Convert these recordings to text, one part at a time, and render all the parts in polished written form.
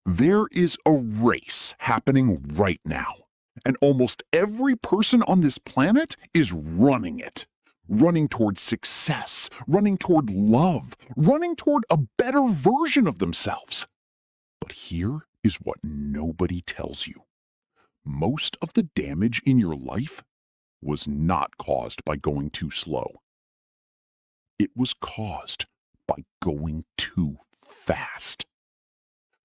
There is a race happening right now, and almost every person on this planet is running it. Running toward success, running toward love, running toward a better version of themselves. But here is what nobody tells you. Most of the damage in your life was not caused by going too slow. It was caused by going too fast.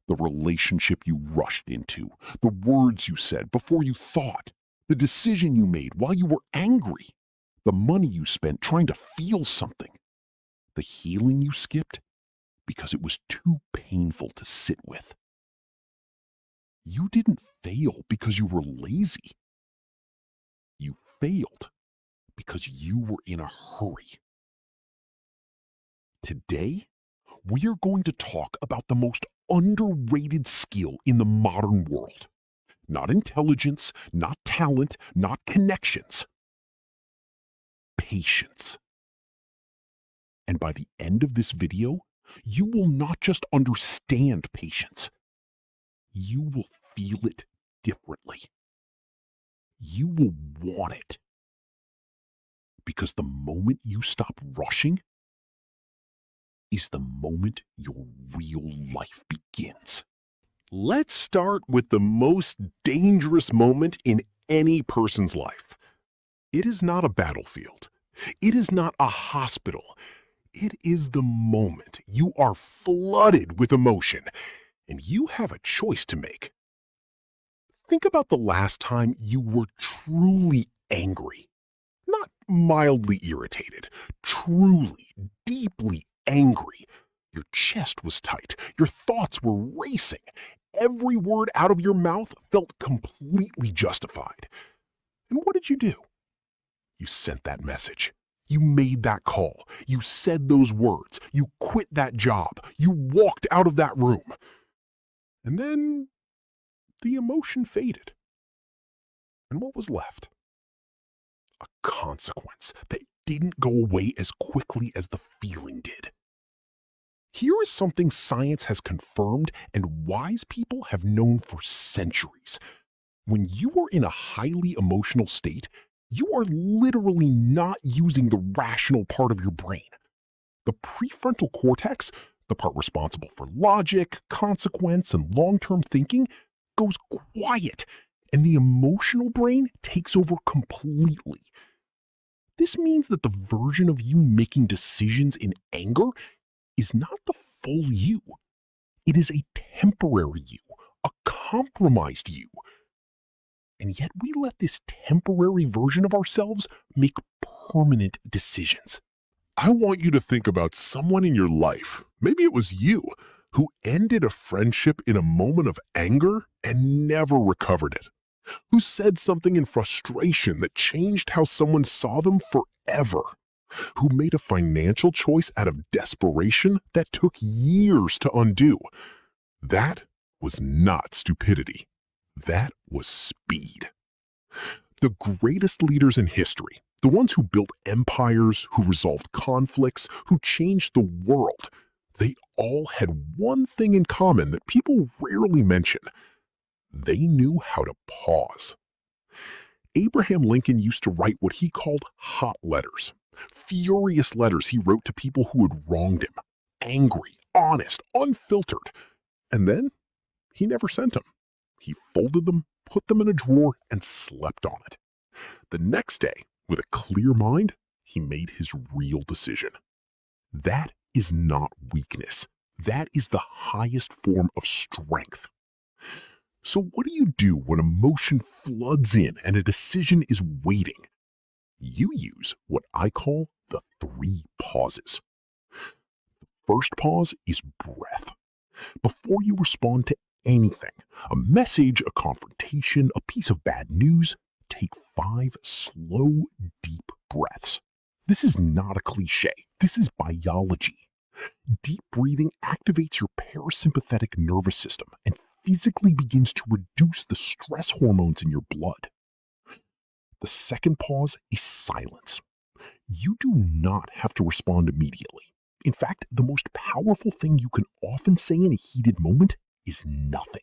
The relationship you rushed into, the words you said before you thought, the decision you made while you were angry, the money you spent trying to feel something, the healing you skipped because it was too painful to sit with. You didn't fail because you were lazy. You failed because you were in a hurry. Today, we are going to talk about the most underrated skill in the modern world. Not intelligence, not talent, not connections. Patience. And by the end of this video, you will not just understand patience. You will feel it differently. You will want it. Because the moment you stop rushing is the moment your real life begins. Let's start with the most dangerous moment in any person's life. It is not a battlefield. It is not a hospital. It is the moment you are flooded with emotion and you have a choice to make. Think about the last time you were truly angry. Not mildly irritated, truly, deeply angry. Your chest was tight. Your thoughts were racing. Every word out of your mouth felt completely justified. And what did you do? You sent that message. You made that call. You said those words. You quit that job. You walked out of that room. And then the emotion faded. And what was left? A consequence that didn't go away as quickly as the feeling did. Here is something science has confirmed and wise people have known for centuries. When you are in a highly emotional state, you are literally not using the rational part of your brain. The prefrontal cortex, the part responsible for logic, consequence, and long-term thinking, goes quiet, and the emotional brain takes over completely. This means that the version of you making decisions in anger is not the full you. It is a temporary you, a compromised you. And yet we let this temporary version of ourselves make permanent decisions. I want you to think about someone in your life, maybe it was you, who ended a friendship in a moment of anger and never recovered it. Who said something in frustration that changed how someone saw them forever. Who made a financial choice out of desperation that took years to undo. That was not stupidity. That was speed. The greatest leaders in history, the ones who built empires, who resolved conflicts, who changed the world, they all had one thing in common that people rarely mention. They knew how to pause. Abraham Lincoln used to write what he called hot letters. Furious letters he wrote to people who had wronged him. Angry, honest, unfiltered. And then he never sent them. He folded them, put them in a drawer, and slept on it. The next day, with a clear mind, he made his real decision. That is not weakness. That is the highest form of strength. So what do you do when emotion floods in and a decision is waiting? You use what I call the 3 pauses. The first pause is breath. Before you respond to anything, a message, a confrontation, a piece of bad news, take 5 slow, deep breaths. This is not a cliche. This is biology. Deep breathing activates your parasympathetic nervous system and physically begins to reduce the stress hormones in your blood. The second pause is silence. You do not have to respond immediately. In fact, the most powerful thing you can often say in a heated moment is nothing.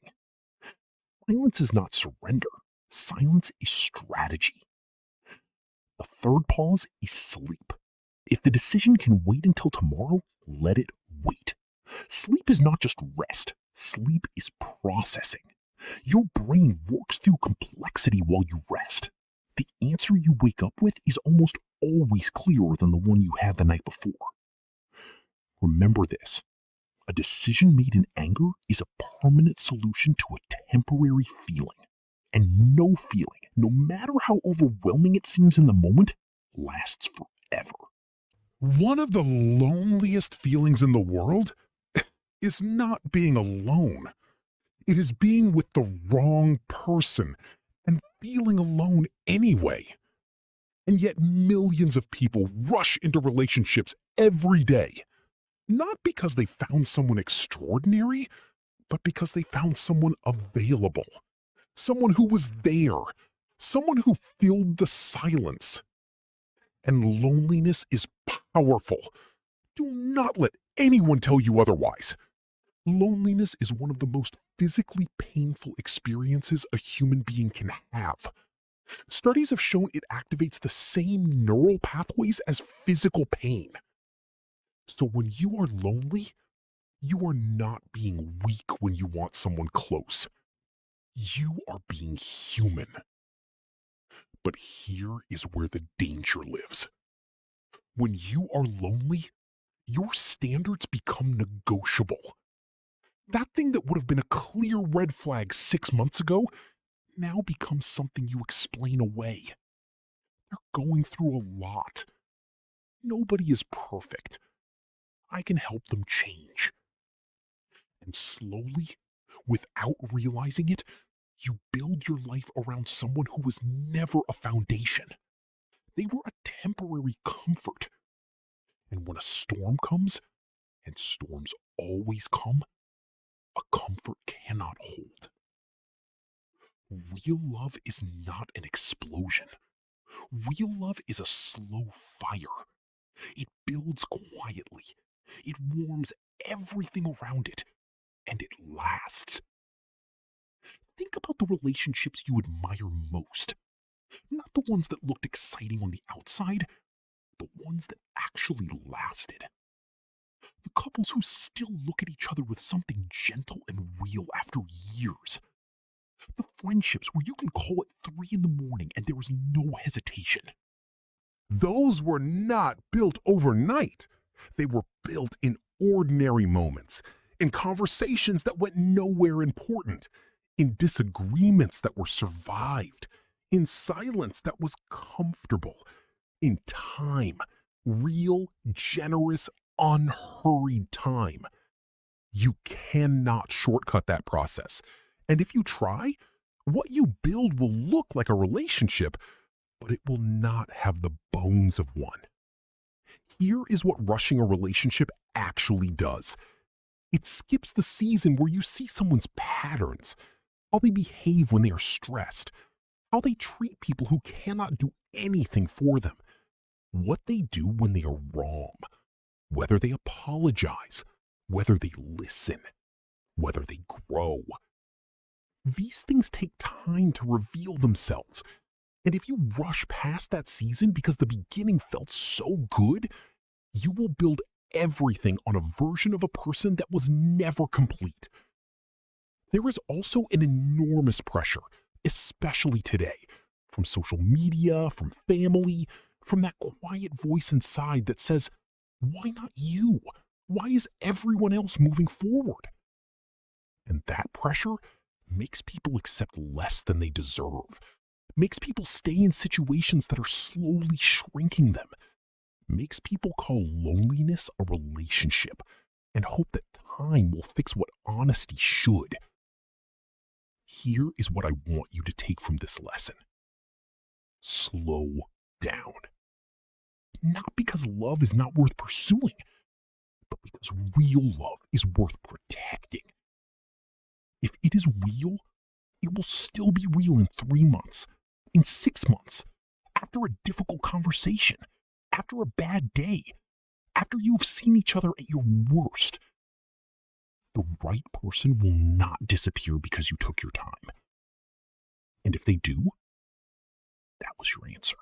Silence is not surrender. Silence is strategy. The third pause is sleep. If the decision can wait until tomorrow, let it wait. Sleep is not just rest. Sleep is processing. Your brain works through complexity while you rest. The answer you wake up with is almost always clearer than the one you had the night before. Remember this. A decision made in anger is a permanent solution to a temporary feeling. And no feeling, no matter how overwhelming it seems in the moment, lasts forever. One of the loneliest feelings in the world is not being alone. It is being with the wrong person and feeling alone anyway. And yet millions of people rush into relationships every day, not because they found someone extraordinary, but because they found someone available, someone who was there, someone who filled the silence. And loneliness is powerful. Do not let anyone tell you otherwise. Loneliness is one of the most physically painful experiences a human being can have. Studies have shown it activates the same neural pathways as physical pain. So when you are lonely, you are not being weak when you want someone close. You are being human. But here is where the danger lives. When you are lonely, your standards become negotiable. That thing that would have been a clear red flag 6 months ago now becomes something you explain away. They're going through a lot. Nobody is perfect. I can help them change. And slowly, without realizing it, you build your life around someone who was never a foundation. They were a temporary comfort. And when a storm comes, and storms always come, a comfort cannot hold. Real love is not an explosion. Real love is a slow fire. It builds quietly. It warms everything around it, and it lasts. Think about the relationships you admire most. Not the ones that looked exciting on the outside, the ones that actually lasted. The couples who still look at each other with something gentle and real after years. The friendships where you can call at 3 in the morning and there is no hesitation. Those were not built overnight. They were built in ordinary moments, in conversations that went nowhere important, in disagreements that were survived, in silence that was comfortable, in time, real, generous, unhurried time. You cannot shortcut that process. And if you try, what you build will look like a relationship, but it will not have the bones of one. Here is what rushing a relationship actually does. It skips the season where you see someone's patterns, how they behave when they are stressed, how they treat people who cannot do anything for them, what they do when they are wrong, whether they apologize, whether they listen, whether they grow. These things take time to reveal themselves. And if you rush past that season because the beginning felt so good, you will build everything on a version of a person that was never complete. There is also an enormous pressure, especially today, from social media, from family, from that quiet voice inside that says, "Why not you? Why is everyone else moving forward?" And that pressure makes people accept less than they deserve, makes people stay in situations that are slowly shrinking them, makes people call loneliness a relationship and hope that time will fix what honesty should. Here is what I want you to take from this lesson. Slow down. Not because love is not worth pursuing, but because real love is worth protecting. If it is real, it will still be real in 3 months, in 6 months, after a difficult conversation, after a bad day, after you've seen each other at your worst. The right person will not disappear because you took your time. And if they do, that was your answer.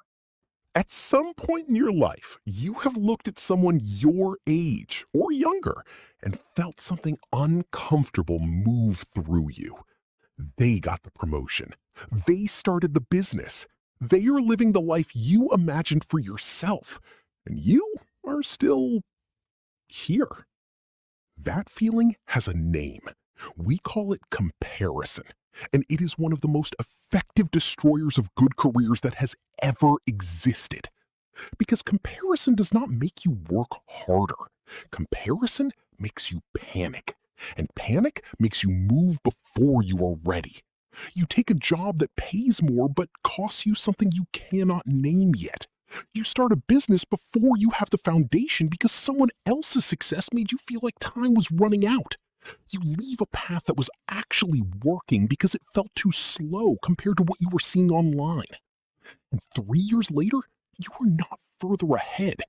At some point in your life, you have looked at someone your age or younger and felt something uncomfortable move through you. They got the promotion. They started the business. They are living the life you imagined for yourself. And you are still here. That feeling has a name. We call it comparison. And it is one of the most effective destroyers of good careers that has ever existed. Because comparison does not make you work harder. Comparison makes you panic. And panic makes you move before you are ready. You take a job that pays more but costs you something you cannot name yet. You start a business before you have the foundation because someone else's success made you feel like time was running out. You leave a path that was actually working because it felt too slow compared to what you were seeing online. And 3 years later, you are not further ahead.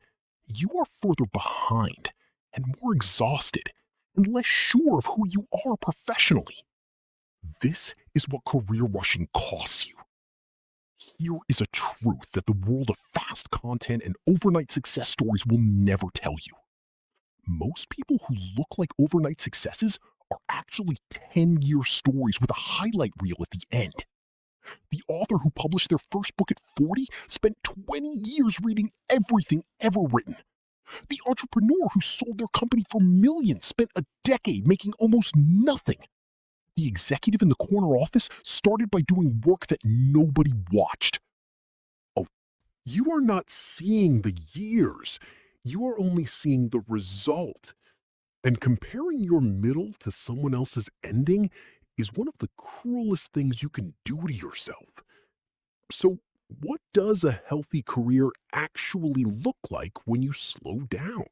You are further behind and more exhausted and less sure of who you are professionally. This is what career rushing costs you. Here is a truth that the world of fast content and overnight success stories will never tell you. Most people who look like overnight successes are actually 10-year stories with a highlight reel at the end. The author who published their first book at 40 spent 20 years reading everything ever written. The entrepreneur who sold their company for millions spent a decade making almost nothing. The executive in the corner office started by doing work that nobody watched. Oh, you are not seeing the years. You are only seeing the result. And comparing your middle to someone else's ending is one of the cruelest things you can do to yourself. So, what does a healthy career actually look like when you slow down?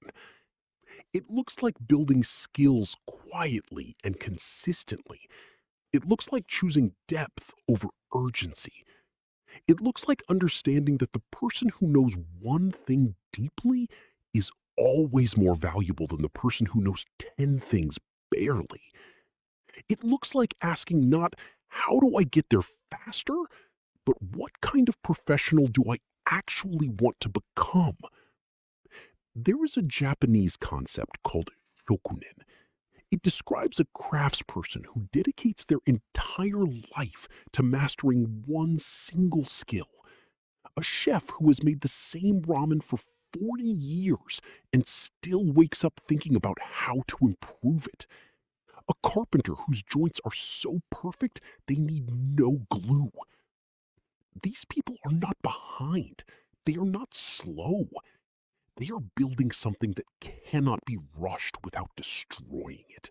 It looks like building skills quietly and consistently. It looks like choosing depth over urgency. It looks like understanding that the person who knows one thing deeply is always more valuable than the person who knows 10 things barely. It looks like asking not, how do I get there faster, but what kind of professional do I actually want to become? There is a Japanese concept called shokunin. It describes a craftsperson who dedicates their entire life to mastering one single skill. A chef who has made the same ramen for 40 years and still wakes up thinking about how to improve it. A carpenter whose joints are so perfect they need no glue. These people are not behind. They are not slow. They are building something that cannot be rushed without destroying it.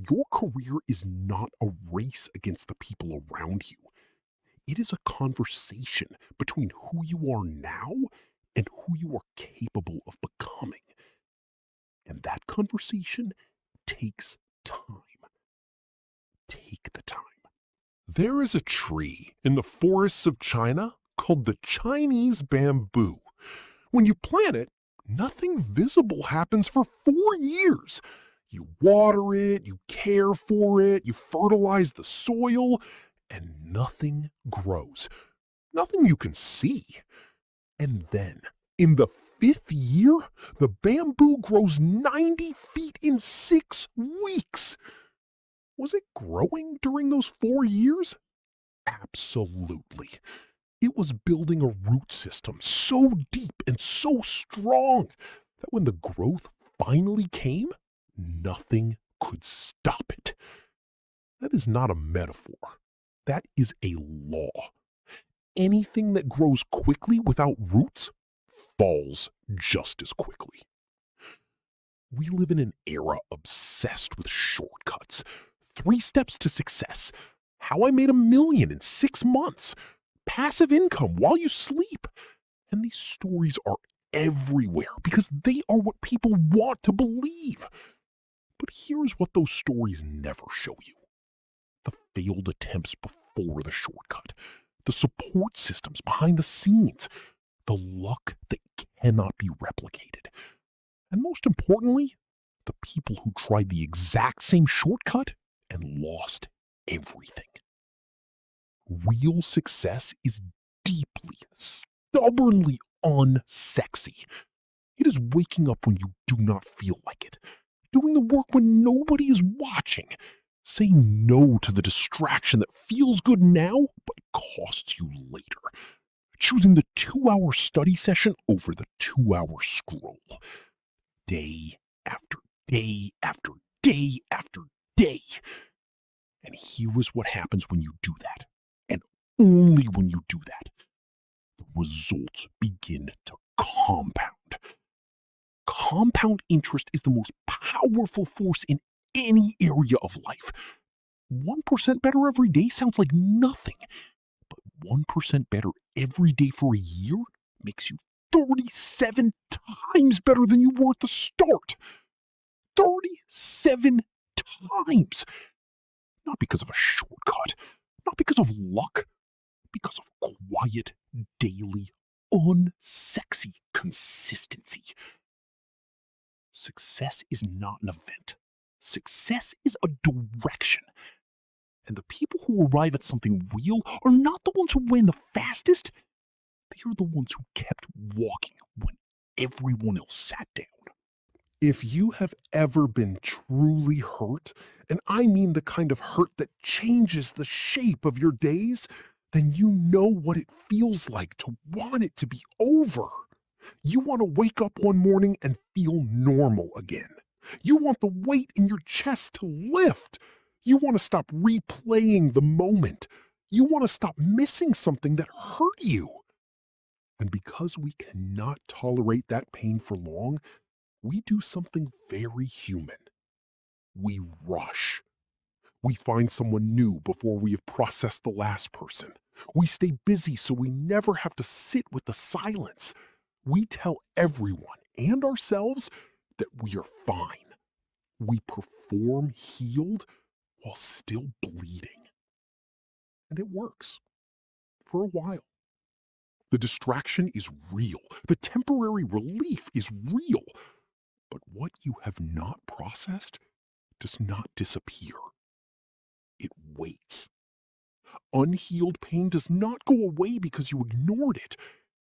Your career is not a race against the people around you. It is a conversation between who you are now and who you are capable of becoming. And that conversation takes time. Take the time. There is a tree in the forests of China called the Chinese bamboo. When you plant it, nothing visible happens for 4 years. You water it, you care for it, you fertilize the soil, and nothing grows. Nothing you can see. And then, in the 5th year, the bamboo grows 90 feet in 6 weeks. Was it growing during those 4 years? Absolutely. It was building a root system so deep and so strong that when the growth finally came, nothing could stop it. That is not a metaphor. That is a law. Anything that grows quickly without roots falls just as quickly. We live in an era obsessed with shortcuts. 3 steps to success. How I made $1 million in 6 months. Passive income while you sleep. And these stories are everywhere because they are what people want to believe. But here's what those stories never show you: the failed attempts before the shortcut, the support systems behind the scenes, the luck that cannot be replicated. And most importantly, The people who tried the exact same shortcut and lost everything. Real success is deeply, stubbornly unsexy. It is waking up when you do not feel like it, doing the work when nobody is watching, saying no to the distraction that feels good now but costs you later, choosing the 2-hour study session over the 2-hour scroll, day after day after day after day. And here is what happens when you do that, and only when you do that, the results begin to compound. Compound interest is the most powerful force in any area of life. 1% better every day sounds like nothing, but 1% better every day for a year makes you 37 times better than you were at the start. 37 times. Not because of a shortcut, not because of luck, because of quiet, daily, unsexy consistency. Success is not an event. Success is a direction. And the people who arrive at something real are not the ones who ran the fastest. They are the ones who kept walking when everyone else sat down. If you have ever been truly hurt, and I mean the kind of hurt that changes the shape of your days, then you know what it feels like to want it to be over. You want to wake up one morning and feel normal again. You want the weight in your chest to lift. You want to stop replaying the moment. You want to stop missing something that hurt you. And because we cannot tolerate that pain for long, we do something very human. We rush. We find someone new before we have processed the last person. We stay busy so we never have to sit with the silence. We tell everyone and ourselves that we are fine. We perform healed while still bleeding. And it works for a while. The distraction is real. The temporary relief is real. But what you have not processed does not disappear. It waits. Unhealed pain does not go away because you ignored it.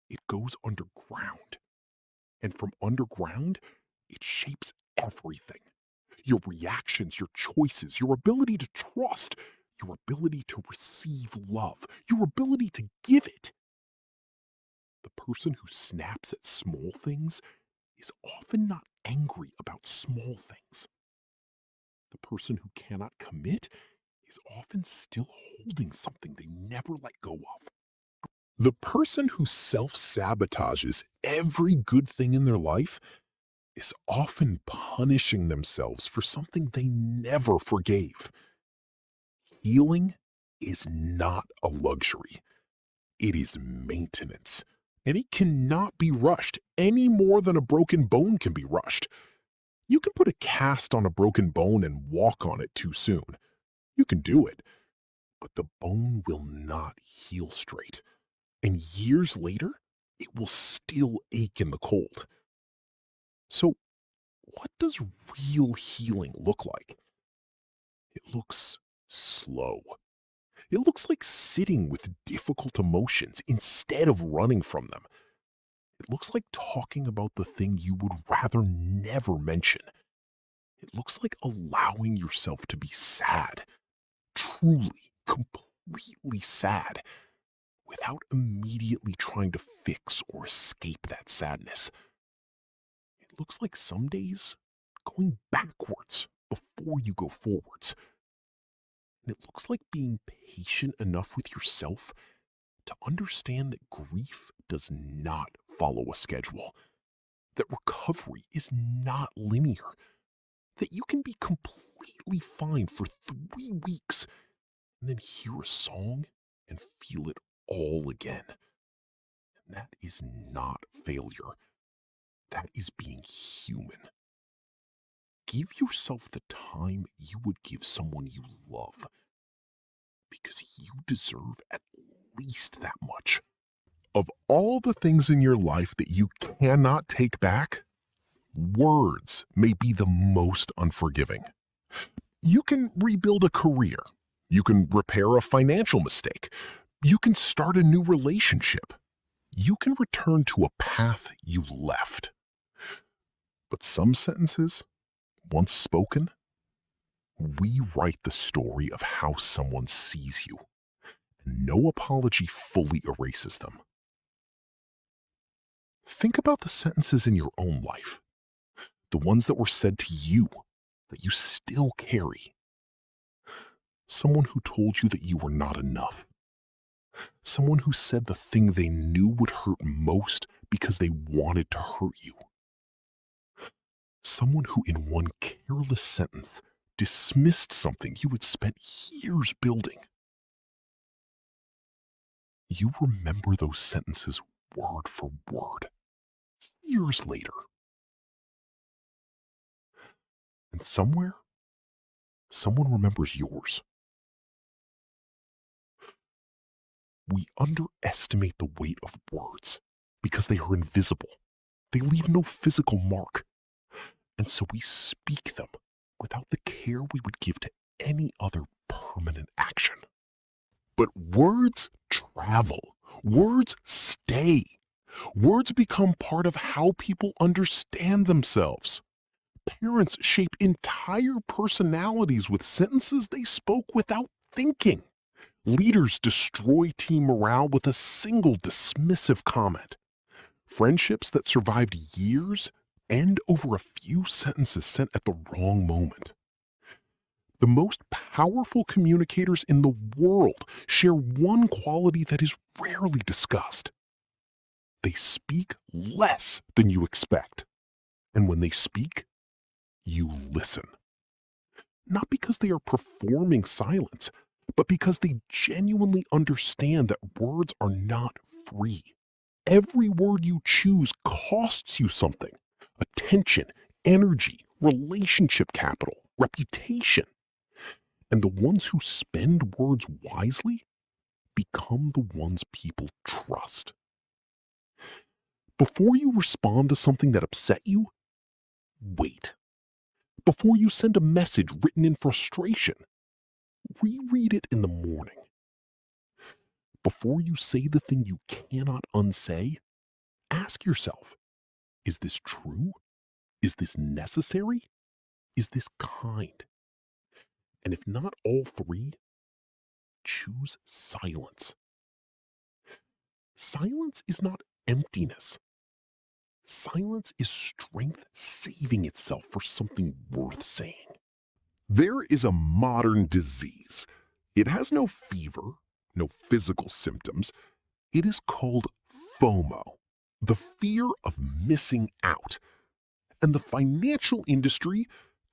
It goes underground. And from underground, it shapes everything. Your reactions, your choices, your ability to trust, your ability to receive love, your ability to give it. The person who snaps at small things is often not angry about small things. The person who cannot commit is often still holding something they never let go of. The person who self sabotages every good thing in their life is often punishing themselves for something they never forgave. Healing is not a luxury, it is maintenance. And it cannot be rushed any more than a broken bone can be rushed. You can put a cast on a broken bone and walk on it too soon. You can do it, but the bone will not heal straight. And years later, it will still ache in the cold. So, what does real healing look like? It looks slow. It looks like sitting with difficult emotions instead of running from them. It looks like talking about the thing you would rather never mention. It looks like allowing yourself to be sad, truly, completely sad, without immediately trying to fix or escape that sadness. It looks like some days going backwards before you go forwards. And it looks like being patient enough with yourself to understand that grief does not follow a schedule, that recovery is not linear, that you can be completely fine for 3 weeks and then hear a song and feel it all again. And that is not failure. That is being human. Give yourself the time you would give someone you love, because you deserve at least that much. Of all the things in your life that you cannot take back, Words may be the most unforgiving. You can rebuild a career. You can repair a financial mistake. You can start a new relationship. You can return to a path you left. But some sentences, once spoken, rewrite the story of how someone sees you, and no apology fully erases them. Think about the sentences in your own life, the ones that were said to you that you still carry. Someone who told you that you were not enough. Someone who said the thing they knew would hurt most because they wanted to hurt you. Someone who, in one careless sentence, dismissed something you had spent years building. You remember those sentences word for word, years later. And somewhere, someone remembers yours. We underestimate the weight of words because they are invisible. They leave no physical mark. And so we speak them without the care we would give to any other permanent action. But words travel. Words stay. Words become part of how people understand themselves. Parents shape entire personalities with sentences they spoke without thinking. Leaders destroy team morale with a single dismissive comment. Friendships that survived years end over a few sentences sent at the wrong moment. The most powerful communicators in the world share one quality that is rarely discussed. They speak less than you expect. And when they speak, you listen. Not because they are performing silence, but because they genuinely understand that words are not free. Every word you choose costs you something: attention, energy, relationship capital, reputation. And the ones who spend words wisely become the ones people trust. Before you respond to something that upset you, wait. Before you send a message written in frustration, reread it in the morning. Before you say the thing you cannot unsay, ask yourself, is this true? Is this necessary? Is this kind? And if not all three, choose silence. Silence is not emptiness. Silence is strength saving itself for something worth saying. There is a modern disease. It has no fever, no physical symptoms. It is called FOMO, the fear of missing out. And the financial industry,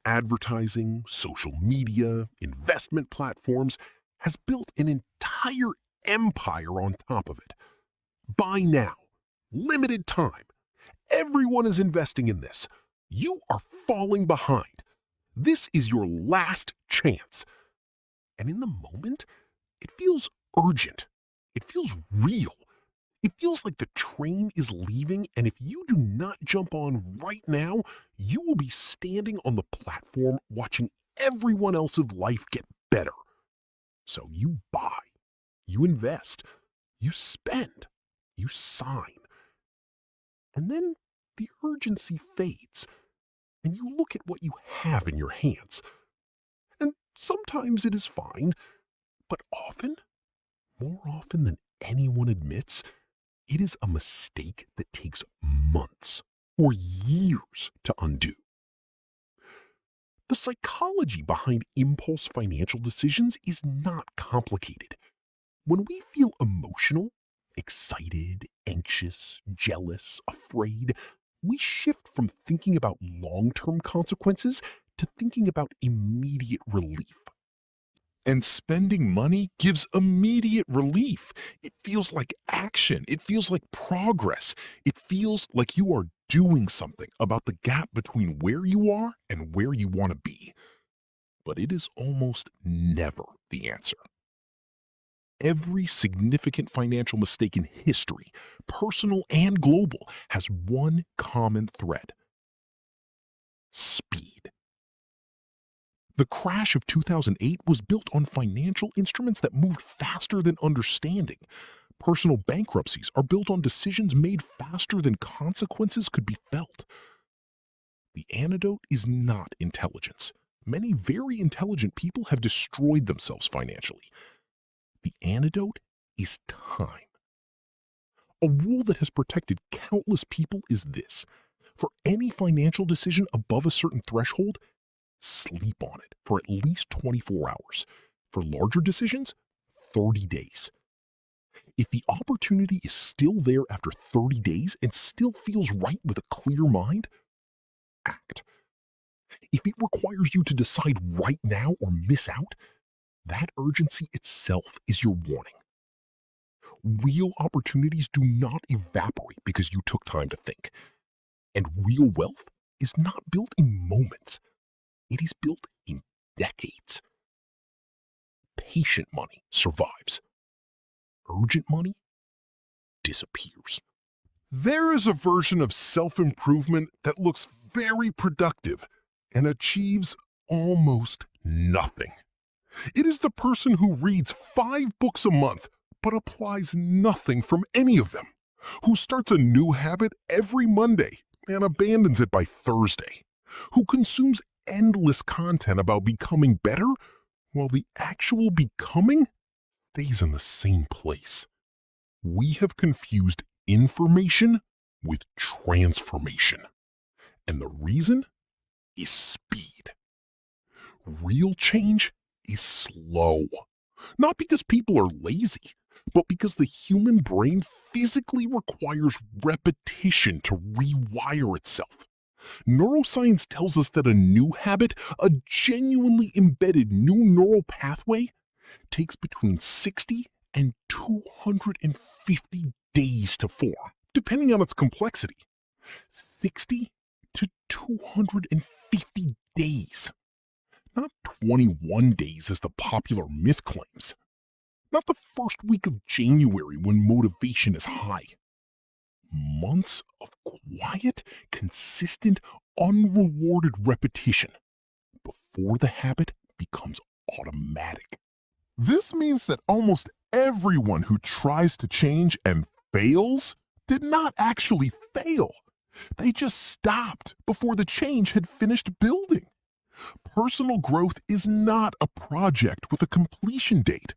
advertising, social media, investment platforms, has built an entire empire on top of it. Buy now, limited time. Everyone is investing in this. You are falling behind. This is your last chance. And in the moment, it feels urgent. It feels real. It feels like the train is leaving, and if you do not jump on right now, you will be standing on the platform watching everyone else's life get better. So you buy, you invest, you spend, you sign. And then the urgency fades, and you look at what you have in your hands. And sometimes it is fine, but often, more often than anyone admits, it is a mistake that takes months or years to undo. The psychology behind impulse financial decisions is not complicated. When we feel emotional, excited, anxious, jealous, afraid, we shift from thinking about long-term consequences to thinking about immediate relief. And spending money gives immediate relief. It feels like action. It feels like progress. It feels like you are doing something about the gap between where you are and where you want to be. But it is almost never the answer. Every significant financial mistake in history, personal and global, has one common thread. speed. The crash of 2008 was built on financial instruments that moved faster than understanding. Personal bankruptcies are built on decisions made faster than consequences could be felt. The antidote is not intelligence. Many very intelligent people have destroyed themselves financially. The antidote is time. A rule that has protected countless people is this: for any financial decision above a certain threshold, sleep on it for at least 24 hours. For larger decisions, 30 days. If the opportunity is still there after 30 days and still feels right with a clear mind, act. If it requires you to decide right now or miss out, that urgency itself is your warning. Real opportunities do not evaporate because you took time to think. And real wealth is not built in moments. It is built in decades. Patient money survives. Urgent money disappears. There is a version of self-improvement that looks very productive and achieves almost nothing. It is the person who reads 5 books a month but applies nothing from any of them, who starts a new habit every Monday and abandons it by Thursday, who consumes endless content about becoming better while the actual becoming stays in the same place. We have confused information with transformation. And the reason is speed. Real change is slow. Not because people are lazy, but because the human brain physically requires repetition to rewire itself. Neuroscience tells us that a new habit, a genuinely embedded new neural pathway, takes between 60 and 250 days to form, depending on its complexity. 60 to 250 days. Not 21 days as the popular myth claims. Not the first week of January when motivation is high. Months of quiet, consistent, unrewarded repetition before the habit becomes automatic. This means that almost everyone who tries to change and fails did not actually fail. They just stopped before the change had finished building. Personal growth is not a project with a completion date.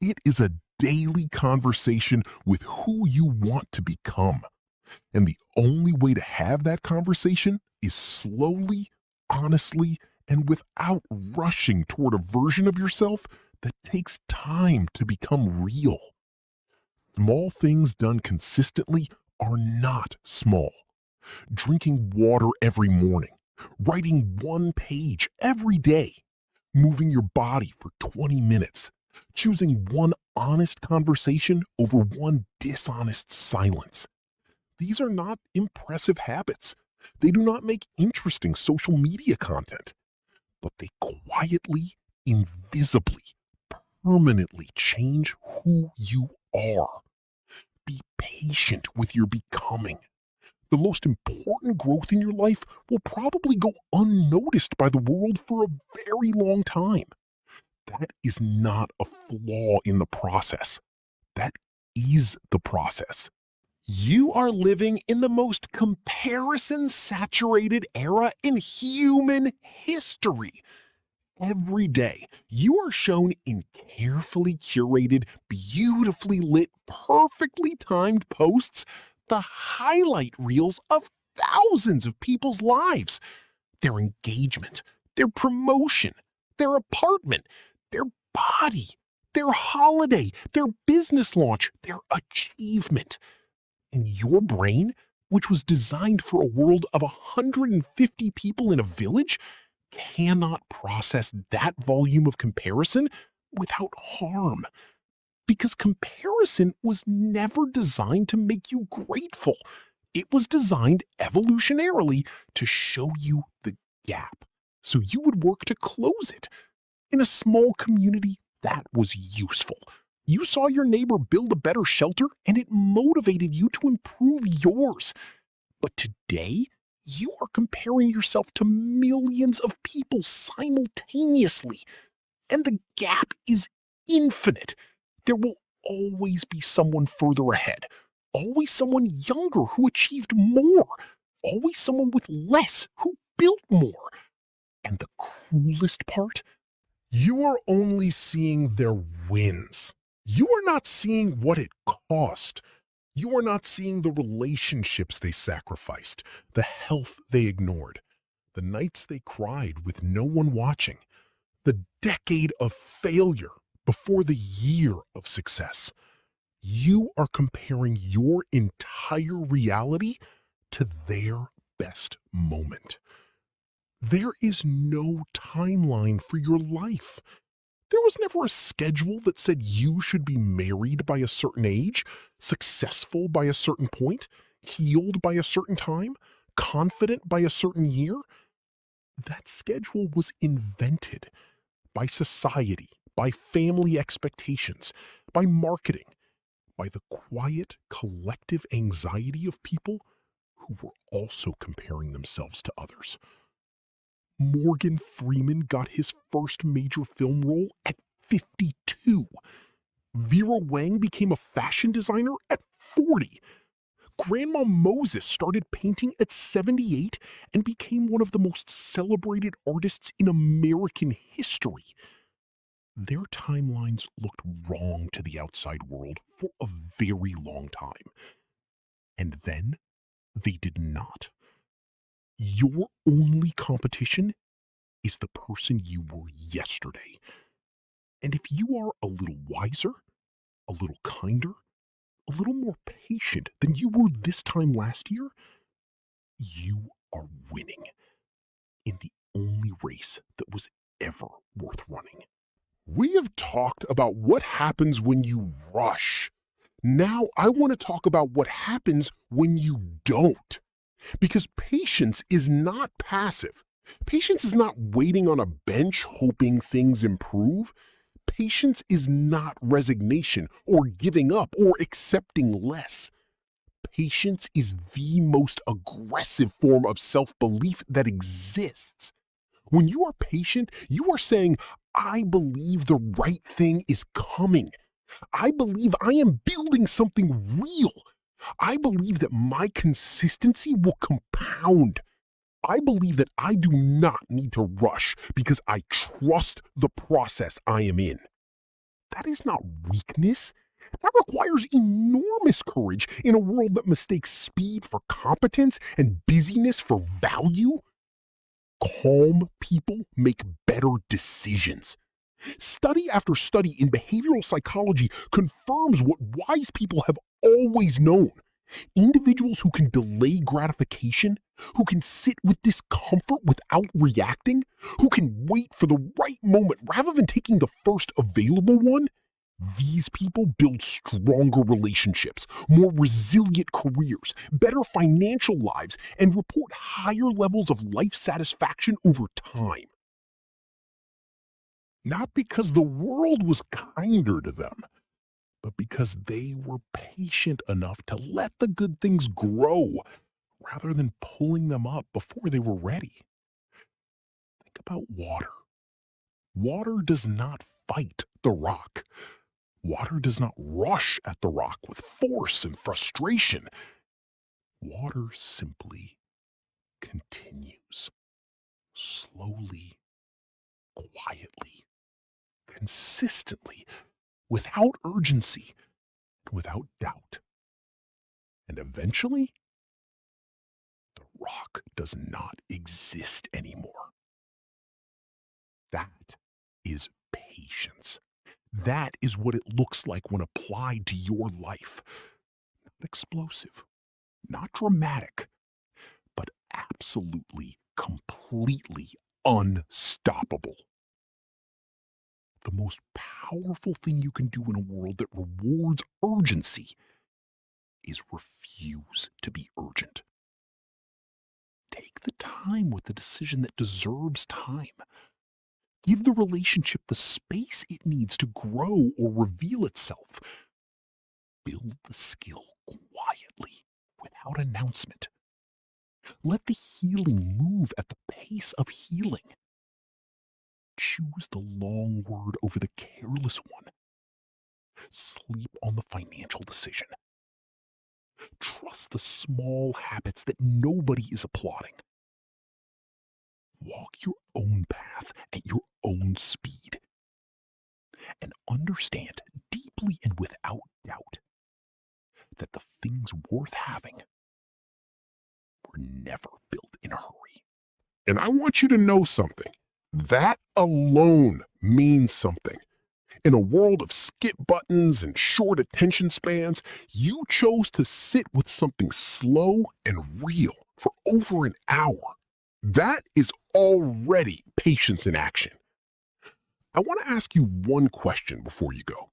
It is a daily conversation with who you want to become. And the only way to have that conversation is slowly, honestly, and without rushing toward a version of yourself that takes time to become real. Small things done consistently are not small. Drinking water every morning, writing 1 page every day, moving your body for 20 minutes, choosing one honest conversation over one dishonest silence. These are not impressive habits. They do not make interesting social media content, but they quietly, invisibly, permanently change who you are. Be patient with your becoming. The most important growth in your life will probably go unnoticed by the world for a very long time. That is not a flaw in the process. That is the process. You are living in the most comparison-saturated era in human history. Every day, you are shown in carefully curated, beautifully lit, perfectly timed posts the highlight reels of thousands of people's lives. Their engagement, their promotion, their apartment, their body, their holiday, their business launch, their achievement. And your brain, which was designed for a world of 150 people in a village, cannot process that volume of comparison without harm. Because comparison was never designed to make you grateful. It was designed evolutionarily to show you the gap, so you would work to close it. In a small community, that was useful. You saw your neighbor build a better shelter, and it motivated you to improve yours. But today, you are comparing yourself to millions of people simultaneously, and the gap is infinite. There will always be someone further ahead, always someone younger who achieved more, always someone with less who built more. And the cruelest part? You are only seeing their wins. You are not seeing what it cost. You are not seeing the relationships they sacrificed, the health they ignored, the nights they cried with no one watching, the decade of failure before the year of success. You are comparing your entire reality to their best moment. There is no timeline for your life. There was never a schedule that said you should be married by a certain age, successful by a certain point, healed by a certain time, confident by a certain year. That schedule was invented by society, by family expectations, by marketing, by the quiet, collective anxiety of people who were also comparing themselves to others. Morgan Freeman got his first major film role at 52. Vera Wang became a fashion designer at 40. Grandma Moses started painting at 78 and became one of the most celebrated artists in American history. Their timelines looked wrong to the outside world for a very long time. And then they did not. Your only competition is the person you were yesterday. And if you are a little wiser, a little kinder, a little more patient than you were this time last year, you are winning in the only race that was ever worth running. We have talked about what happens when you rush. Now I want to talk about what happens when you don't. Because patience is not passive. Patience is not waiting on a bench hoping things improve. Patience is not resignation or giving up or accepting less. Patience is the most aggressive form of self-belief that exists. When you are patient, you are saying, I believe the right thing is coming. I believe I am building something real. I believe that my consistency will compound. I believe that I do not need to rush because I trust the process I am in. That is not weakness. That requires enormous courage in a world that mistakes speed for competence and busyness for value. Calm people make better decisions. Study after study in behavioral psychology confirms what wise people have always known. Individuals who can delay gratification, who can sit with discomfort without reacting, who can wait for the right moment rather than taking the first available one, these people build stronger relationships, more resilient careers, better financial lives, and report higher levels of life satisfaction over time. Not because the world was kinder to them, but because they were patient enough to let the good things grow rather than pulling them up before they were ready. Think about water. Water does not fight the rock. Water does not rush at the rock with force and frustration. Water simply continues, slowly, quietly, consistently, without urgency, without doubt. And eventually, the rock does not exist anymore. That is patience. That is what it looks like when applied to your life. Not explosive, not dramatic, but absolutely, completely unstoppable. The most powerful thing you can do in a world that rewards urgency is refuse to be urgent. Take the time with the decision that deserves time. Give the relationship the space it needs to grow or reveal itself. Build the skill quietly, without announcement. Let the healing move at the pace of healing. Choose the long word over the careless one. Sleep on the financial decision. Trust the small habits that nobody is applauding. Walk your own path at your own speed. And understand deeply and without doubt that the things worth having were never built in a hurry. And I want you to know something. That alone means something. In a world of skip buttons and short attention spans, you chose to sit with something slow and real for over an hour. That is already patience in action. I want to ask you one question before you go.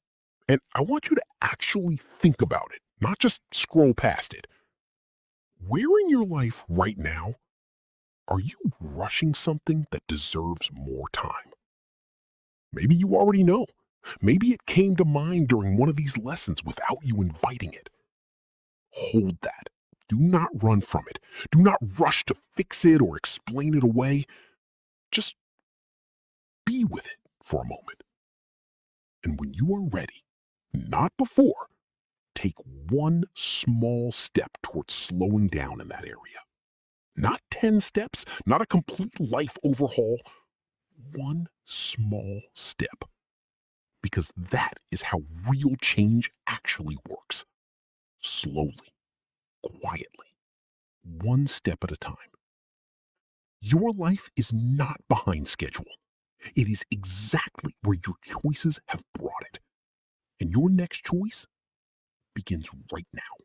And I want you to actually think about it, not just scroll past it. Where in your life right now are you rushing something that deserves more time? Maybe you already know. Maybe it came to mind during one of these lessons without you inviting it. Hold that. Do not run from it. Do not rush to fix it or explain it away. Just be with it for a moment. And when you are ready, not before, take one small step towards slowing down in that area. Not 10 steps, not a complete life overhaul. One small step. Because that is how real change actually works. Slowly, quietly, one step at a time. Your life is not behind schedule. It is exactly where your choices have brought it. And your next choice begins right now.